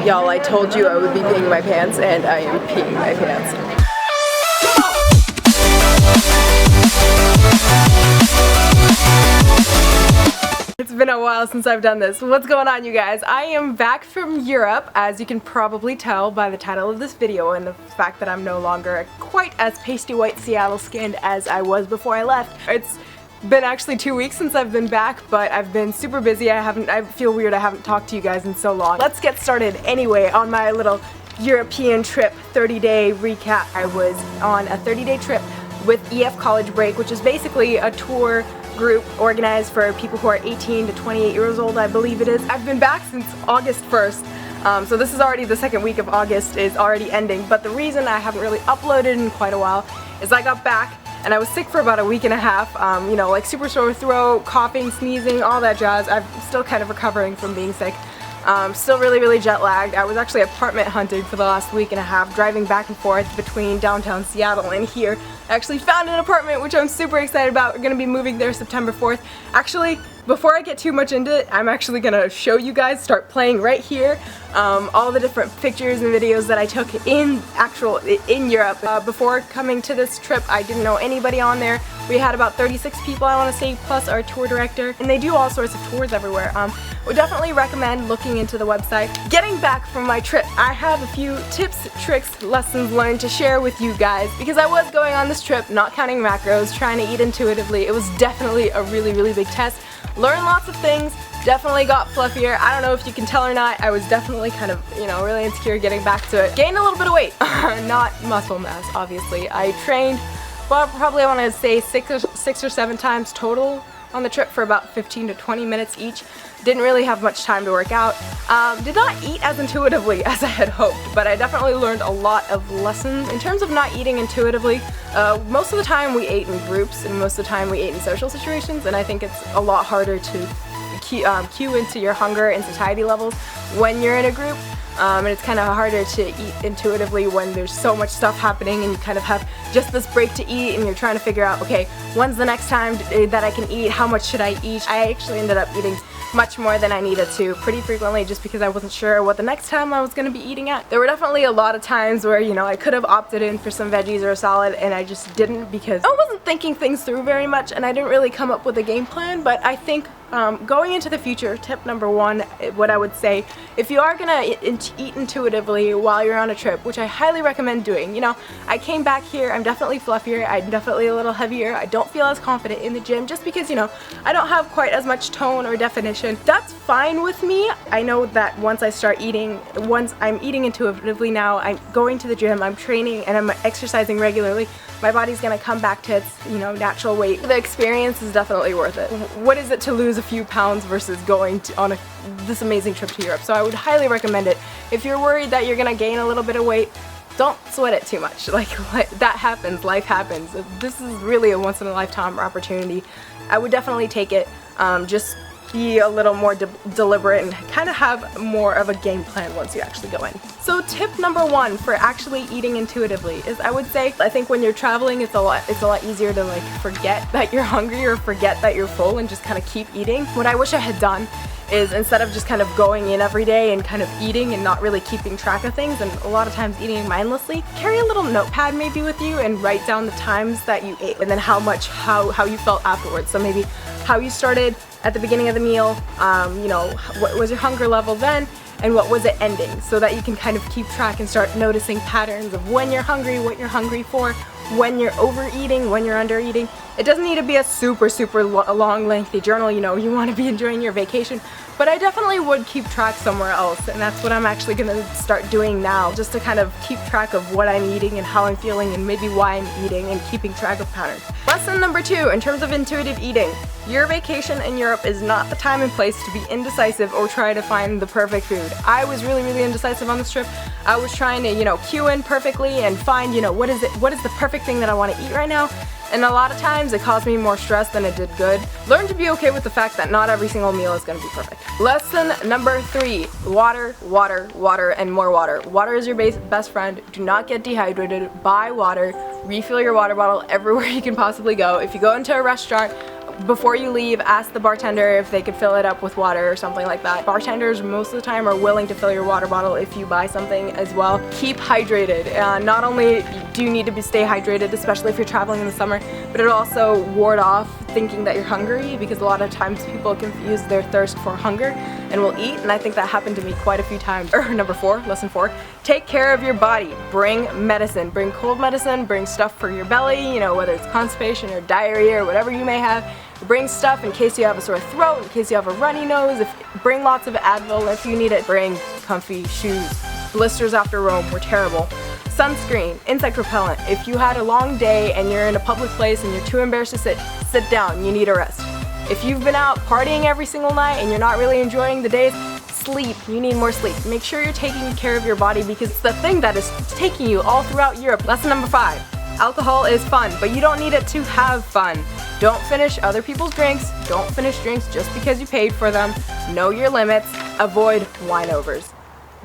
Y'all, I told you I would be peeing my pants, and I am peeing my pants. It's been a while since I've done this. What's going on, you guys? I am back from Europe, as you can probably tell by the title of this video and the fact that I'm no longer quite as pasty white Seattle skinned as I was before I left. It's been actually 2 weeks since I've been back, but I've been super busy. I feel weird I haven't talked to you guys in so long. Let's get started anyway on my little European trip 30-day recap. I was on a 30-day trip with EF College Break, which is basically a tour group organized for people who are 18 to 28 years old, I believe it is. I've been back since August 1st, so this is already the second week of August is already ending, but the reason I haven't really uploaded in quite a while is I got back and I was sick for about a week and a half, you know, like super sore throat, coughing, sneezing, all that jazz. I'm still kind of recovering from being sick. Still really jet lagged. I was actually apartment hunting for the last week and a half, driving back and forth between downtown Seattle and here. I actually found an apartment, which I'm super excited about. We're gonna be moving there September 4th. Actually, before I get too much into it, I'm actually gonna show you guys, start playing right here, all the different pictures and videos that I took in Europe. Before coming to this trip, I didn't know anybody on there. We had about 36 people, I want to say, plus our tour director, and they do all sorts of tours everywhere. Would definitely recommend looking into the website. Getting back from my trip, I have a few tips, tricks, lessons learned to share with you guys, because I was going on this trip not counting macros, trying to eat intuitively. It was definitely a really big test. Learned lots of things, definitely got fluffier. I don't know if you can tell or not, I was definitely kind of, you know, really insecure getting back to it. Gained a little bit of weight, not muscle mass, obviously. I trained, well, probably I want to say six or seven times total on the trip for about 15 to 20 minutes each. Didn't really have much time to work out. Did not eat as intuitively as I had hoped, but I definitely learned a lot of lessons. In terms of not eating intuitively, most of the time we ate in groups and most of the time we ate in social situations, and I think it's a lot harder to cue into your hunger and satiety levels when you're in a group. And it's kind of harder to eat intuitively when there's so much stuff happening and you kind of have just this break to eat and you're trying to figure out, okay, when's the next time that I can eat? How much should I eat? I actually ended up eating much more than I needed to pretty frequently just because I wasn't sure what the next time I was going to be eating at. There were definitely a lot of times where, you know, I could have opted in for some veggies or a salad and I just didn't because I wasn't thinking things through very much and I didn't really come up with a game plan. But I think going into the future, tip number one, what I would say, if you are gonna eat intuitively while you're on a trip, which I highly recommend doing, you know, I came back here, I'm definitely fluffier, I'm definitely a little heavier, I don't feel as confident in the gym just because, you know, I don't have quite as much tone or definition. That's fine with me. I know that once I'm eating intuitively now, I'm going to the gym, I'm training, and I'm exercising regularly, my body's gonna come back to its, you know, natural weight. The experience is definitely worth it. What is it to lose a few pounds versus going on this amazing trip to Europe? So I would highly recommend it. If you're worried that you're gonna gain a little bit of weight, don't sweat it too much. Like that happens, life happens. This is really a once in a lifetime opportunity. I would definitely take it. Just be a little more deliberate and kind of have more of a game plan once you actually go in. So tip number one for actually eating intuitively is, I would say, I think when you're traveling it's a lot easier to like forget that you're hungry or forget that you're full and just kind of keep eating. What I wish I had done is, instead of just kind of going in every day and kind of eating and not really keeping track of things and a lot of times eating mindlessly, carry a little notepad maybe with you and write down the times that you ate and then how you felt afterwards. So maybe how you started at the beginning of the meal, you know, what was your hunger level then and what was it ending, so that you can kind of keep track and start noticing patterns of when you're hungry, what you're hungry for, when you're overeating, when you're undereating. It doesn't need to be a super long lengthy journal, you know, you want to be enjoying your vacation, but I definitely would keep track somewhere else, and that's what I'm actually going to start doing now, just to kind of keep track of what I'm eating and how I'm feeling and maybe why I'm eating and keeping track of patterns. Lesson number two, in terms of intuitive eating, your vacation in Europe is not the time and place to be indecisive or try to find the perfect food. I was really indecisive on this trip. I was trying to, you know, cue in perfectly and find, you know, what is the perfect thing that I want to eat right now. And a lot of times it caused me more stress than it did good. Learn to be okay with the fact that not every single meal is going to be perfect. Lesson number three, water, and more water. Water is your best friend. Do not get dehydrated. Buy water. Refill your water bottle everywhere you can possibly go. If you go into a restaurant, Before you leave, ask the bartender if they could fill it up with water or something like that. Bartenders most of the time are willing to fill your water bottle if you buy something as well. Keep hydrated. Not only do you need to stay hydrated, especially if you're traveling in the summer, but it'll also ward off thinking that you're hungry, because a lot of times people confuse their thirst for hunger and will eat, and I think that happened to me quite a few times. Number 4, lesson 4, take care of your body. Bring medicine. Bring cold medicine, bring stuff for your belly, you know, whether it's constipation or diarrhea or whatever you may have. Bring stuff in case you have a sore throat, in case you have a runny nose. Bring lots of Advil if you need it. Bring comfy shoes. Blisters after Rome were terrible. Sunscreen, insect repellent. If you had a long day and you're in a public place and you're too embarrassed to sit down, you need a rest. If you've been out partying every single night and you're not really enjoying the days, sleep. You need more sleep. Make sure you're taking care of your body, because it's the thing that is taking you all throughout Europe. Lesson number 5. Alcohol is fun, but you don't need it to have fun. Don't finish other people's drinks. Don't finish drinks just because you paid for them. Know your limits. Avoid wineovers.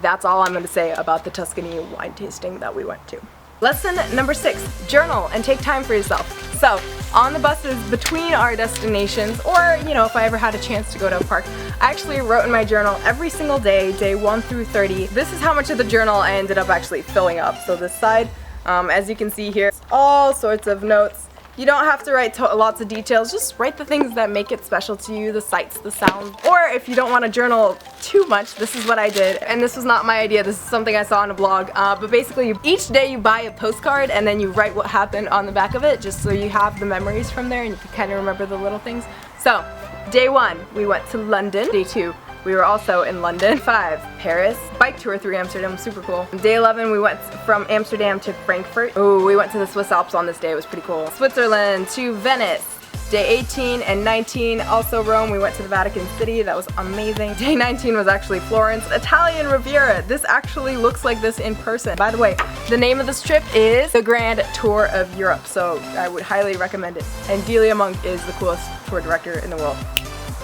That's all I'm going to say about the Tuscany wine tasting that we went to. Lesson number 6, journal and take time for yourself. So, on the buses between our destinations, or, you know, if I ever had a chance to go to a park, I actually wrote in my journal every single day, day 1 through 30. This is how much of the journal I ended up actually filling up. So this side, as you can see here, all sorts of notes. You don't have to write lots of details, just write the things that make it special to you, the sights, the sounds. Or if you don't want to journal too much, this is what I did. And this was not my idea, this is something I saw on a blog. But basically, each day you buy a postcard and then you write what happened on the back of it, just so you have the memories from there and you can kind of remember the little things. So, day 1, we went to London. Day 2, we were also in London. 5, Paris. Bike tour through Amsterdam, super cool. Day 11, we went from Amsterdam to Frankfurt. Oh, we went to the Swiss Alps on this day, it was pretty cool. Switzerland to Venice. Day 18 and 19, also Rome. We went to the Vatican City, that was amazing. Day 19 was actually Florence. Italian Riviera. This actually looks like this in person. By the way, the name of this trip is the Grand Tour of Europe, so I would highly recommend it. And Delia Monk is the coolest tour director in the world.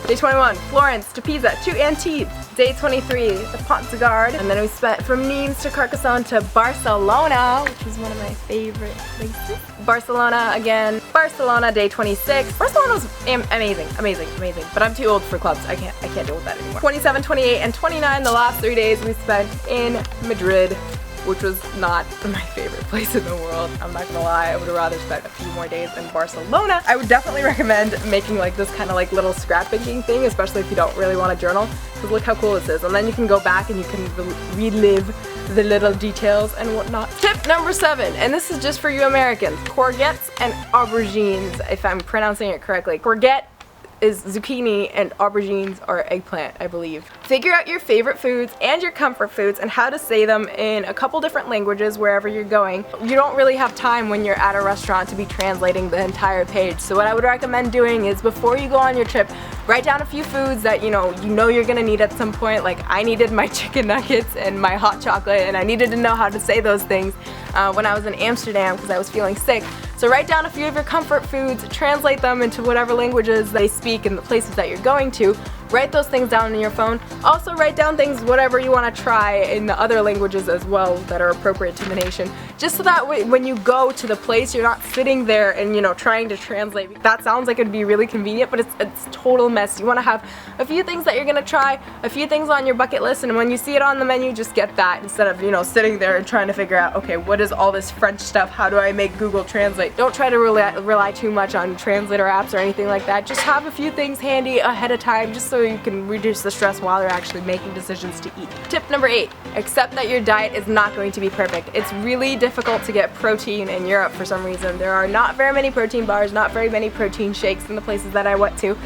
Day 21, Florence to Pisa to Antibes. Day 23, the Pont de Gard. And then we spent from Nimes to Carcassonne to Barcelona, which was one of my favorite places. Barcelona again. Barcelona, day 26. Barcelona was amazing, amazing, amazing. But I'm too old for clubs. I can't deal with that anymore. 27, 28, and 29, the last 3 days we spent in Madrid, which was not my favorite place in the world. I'm not gonna lie, I would have rather spent a few more days in Barcelona. I would definitely recommend making like this kind of like little scrapbooking thing, especially if you don't really want to journal, because look how cool this is. And then you can go back and you can relive the little details and whatnot. Tip number 7, and this is just for you Americans. Courgettes and aubergines, if I'm pronouncing it correctly. Courgette is zucchini and aubergines are eggplant, I believe. Figure out your favorite foods and your comfort foods and how to say them in a couple different languages wherever you're going. You don't really have time when you're at a restaurant to be translating the entire page. So what I would recommend doing is before you go on your trip, write down a few foods that you know you're gonna need at some point. Like I needed my chicken nuggets and my hot chocolate, and I needed to know how to say those things when I was in Amsterdam because I was feeling sick. So write down a few of your comfort foods, translate them into whatever languages they speak in the places that you're going to. Write those things down in your phone. Also write down things, whatever you want to try in the other languages as well that are appropriate to the nation. Just so that way, when you go to the place, you're not sitting there and, you know, trying to translate. That sounds like it'd be really convenient, but it's total mess. You want to have a few things that you're going to try, a few things on your bucket list, and when you see it on the menu, just get that instead of, you know, sitting there and trying to figure out, okay, what is all this French stuff? How do I make Google Translate? Don't try to rely too much on translator apps or anything like that. Just have a few things handy ahead of time just so you can reduce the stress while you're actually making decisions to eat. Tip number 8, accept that your diet is not going to be perfect. It's really difficult to get protein in Europe for some reason. There are not very many protein bars, not very many protein shakes in the places that I went to.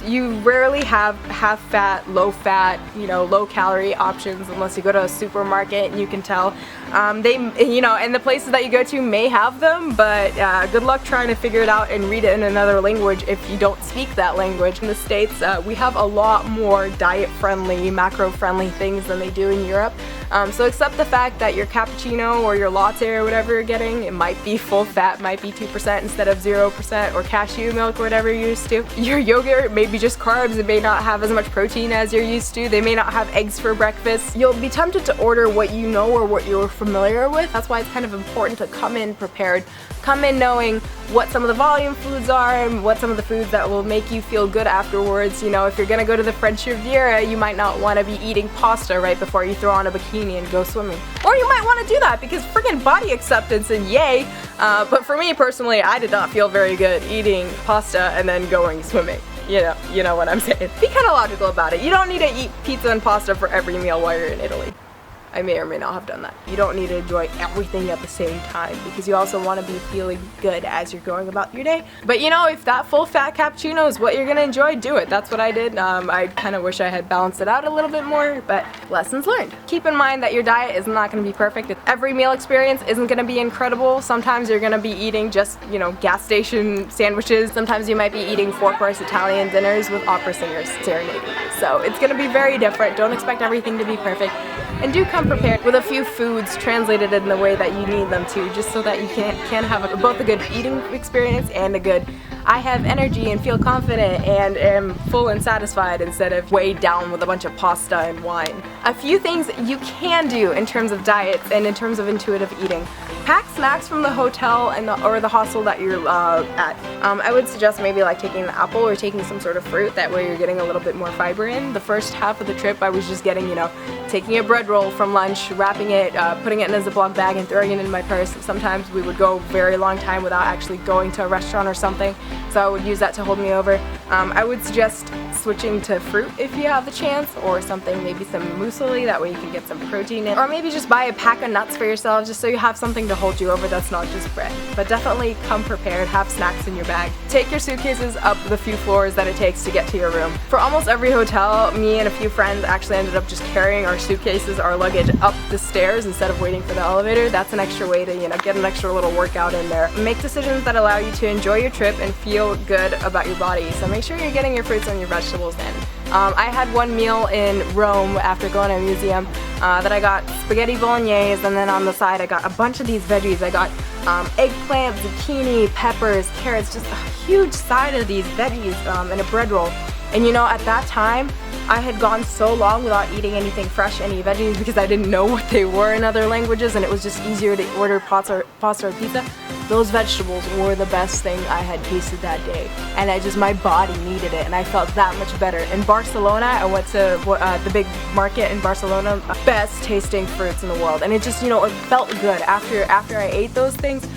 You rarely have half-fat, low-fat, you know, low-calorie options unless you go to a supermarket and you can tell. You know, and the places that you go to may have them, but good luck trying to figure it out and read it in another language if you don't speak that language. In the States, we have a lot more diet-friendly, macro-friendly things than they do in Europe. So accept the fact that your cappuccino or your latte or whatever you're getting, it might be full fat, might be 2% instead of 0%, or cashew milk or whatever you're used to. Your yogurt more, maybe just carbs. It may not have as much protein as you're used to. They may not have eggs for breakfast. You'll be tempted to order what you know or what you're familiar with. That's why it's kind of important to come in prepared. Come in knowing what some of the volume foods are and what some of the foods that will make you feel good afterwards. You know, if you're gonna go to the French Riviera, you might not want to be eating pasta right before you throw on a bikini and go swimming. Or you might want to do that because friggin' body acceptance and yay. But for me personally, I did not feel very good eating pasta and then going swimming. You know what I'm saying. Be kind of logical about it. You don't need to eat pizza and pasta for every meal while you're in Italy. I may or may not have done that. You don't need to enjoy everything at the same time because you also want to be feeling good as you're going about your day. But you know, if that full fat cappuccino is what you're gonna enjoy, do it. That's what I did. I kind of wish I had balanced it out a little bit more, but lessons learned. Keep in mind that your diet is not gonna be perfect. Every meal experience isn't gonna be incredible. Sometimes you're gonna be eating just, you know, gas station sandwiches. Sometimes you might be eating 4-course Italian dinners with opera singers serenading you. So it's gonna be very different. Don't expect everything to be perfect. And do come prepared with a few foods translated in the way that you need them to, just so that you can have both a good eating experience and a good I have energy and feel confident and am full and satisfied instead of weighed down with a bunch of pasta and wine. A few things you can do in terms of diets and in terms of intuitive eating. Pack snacks from the hotel and or the hostel that you're at. I would suggest maybe like taking an apple or taking some sort of fruit. That way you're getting a little bit more fiber in. The first half of the trip I was just getting, you know, taking a bread roll from lunch, wrapping it, putting it in a Ziploc bag and throwing it in my purse. Sometimes we would go a very long time without actually going to a restaurant or something, so I would use that to hold me over. I would suggest switching to fruit if you have the chance, or something, maybe some muesli, that way you can get some protein in. Or maybe just buy a pack of nuts for yourself just so you have something to hold you over that's not just bread. But definitely come prepared, have snacks in your bag. Take your suitcases up the few floors that it takes to get to your room. For almost every hotel, me and a few friends actually ended up just carrying our suitcases, our luggage up the stairs instead of waiting for the elevator. That's an extra way to, you know, get an extra little workout in there. Make decisions that allow you to enjoy your trip and feel good about your body. So make sure you're getting your fruits and your vegetables in. I had one meal in Rome after going to a museum that I got spaghetti bolognese, and then on the side I got a bunch of these veggies. I got eggplant, zucchini, peppers, carrots, just a huge side of these veggies in a bread roll. And you know, at that time, I had gone so long without eating anything fresh, any veggies, because I didn't know what they were in other languages, and it was just easier to order pasta or pizza. Those vegetables were the best thing I had tasted that day, and my body needed it, and I felt that much better. In Barcelona, I went to the big market in Barcelona, best tasting fruits in the world, and it just, you know, it felt good after I ate those things.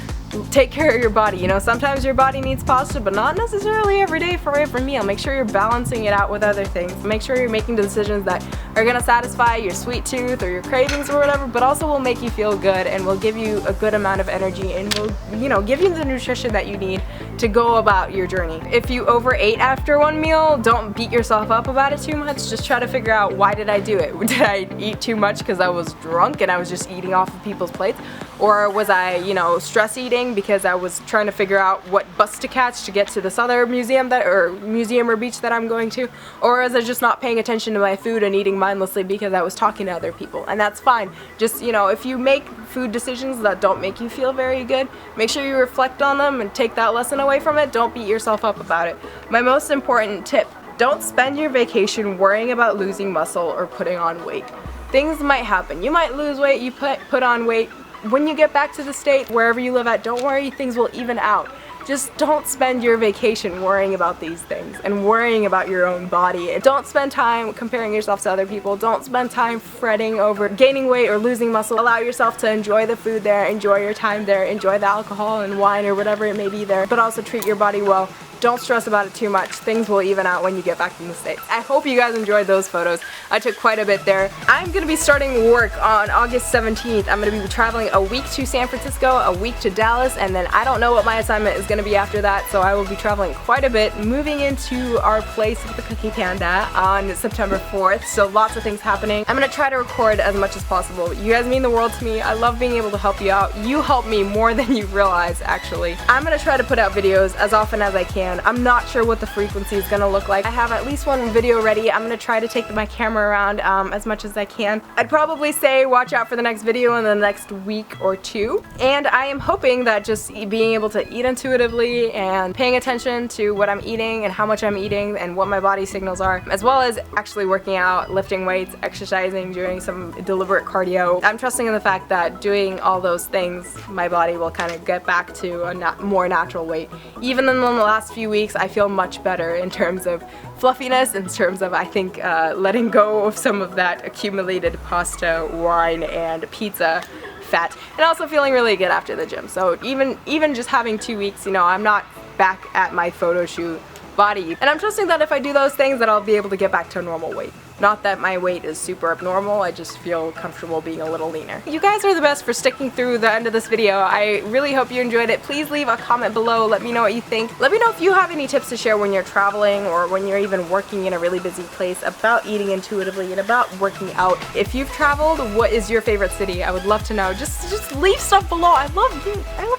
Take care of your body. You know, sometimes your body needs pasta, but not necessarily every day for every meal. Make sure you're balancing it out with other things. Make sure you're making decisions that are gonna satisfy your sweet tooth or your cravings or whatever, but also will make you feel good and will give you a good amount of energy and will, you know, give you the nutrition that you need to go about your journey. If you overate after one meal, don't beat yourself up about it too much. Just try to figure out, why did I do it? Did I eat too much because I was drunk and I was just eating off of people's plates? Or was I, you know, stress eating because I was trying to figure out what bus to catch to get to this other museum or beach that I'm going to? Or was I just not paying attention to my food and eating mindlessly because I was talking to other people? And that's fine. Just, you know, if you make food decisions that don't make you feel very good, make sure you reflect on them and take that lesson away from it. Don't beat yourself up about it. My most important tip: don't spend your vacation worrying about losing muscle or putting on weight. Things might happen. You might lose weight, you put on weight. When you get back to the state, wherever you live at, don't worry, things will even out. Just don't spend your vacation worrying about these things and worrying about your own body. And don't spend time comparing yourself to other people. Don't spend time fretting over gaining weight or losing muscle. Allow yourself to enjoy the food there, enjoy your time there, enjoy the alcohol and wine or whatever it may be there, but also treat your body well. Don't stress about it too much. Things will even out when you get back from the States. I hope you guys enjoyed those photos. I took quite a bit there. I'm gonna be starting work on August 17th. I'm gonna be traveling a week to San Francisco, a week to Dallas, and then I don't know what my assignment is gonna be after that, so I will be traveling quite a bit, moving into our place with the Cookie Panda on September 4th, so lots of things happening. I'm gonna try to record as much as possible. You guys mean the world to me. I love being able to help you out. You help me more than you realize, actually. I'm gonna try to put out videos as often as I can. and I'm not sure what the frequency is going to look like. I have at least one video ready. I'm going to try to take my camera around as much as I can. I'd probably say watch out for the next video in the next week or two. And I am hoping that just being able to eat intuitively and paying attention to what I'm eating and how much I'm eating and what my body signals are, as well as actually working out, lifting weights, exercising, doing some deliberate cardio. I'm trusting in the fact that doing all those things, my body will kind of get back to a more natural weight. Even in the last few weeks, I feel much better in terms of fluffiness, in terms of, I think, letting go of some of that accumulated pasta, wine, and pizza fat, and also feeling really good after the gym. So even just having 2 weeks, you know, I'm not back at my photo shoot body. And I'm trusting that if I do those things that I'll be able to get back to a normal weight. Not that my weight is super abnormal, I just feel comfortable being a little leaner. You guys are the best for sticking through the end of this video. I really hope you enjoyed it. Please leave a comment below, let me know what you think. Let me know if you have any tips to share when you're traveling or when you're even working in a really busy place about eating intuitively and about working out. If you've traveled, what is your favorite city? I would love to know. Just leave stuff below. I love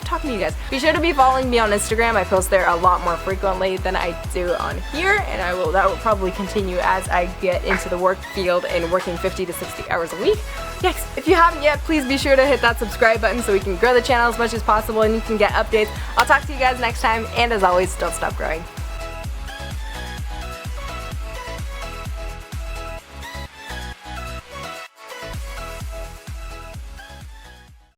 talking to you guys. Be sure to be following me on Instagram. I post there a lot more frequently than I do on here, and that will probably continue as I get into the work field and working 50 to 60 hours a week. Yes, if you haven't yet, please be sure to hit that subscribe button so we can grow the channel as much as possible and you can get updates. I'll talk to you guys next time, and as always, don't stop growing.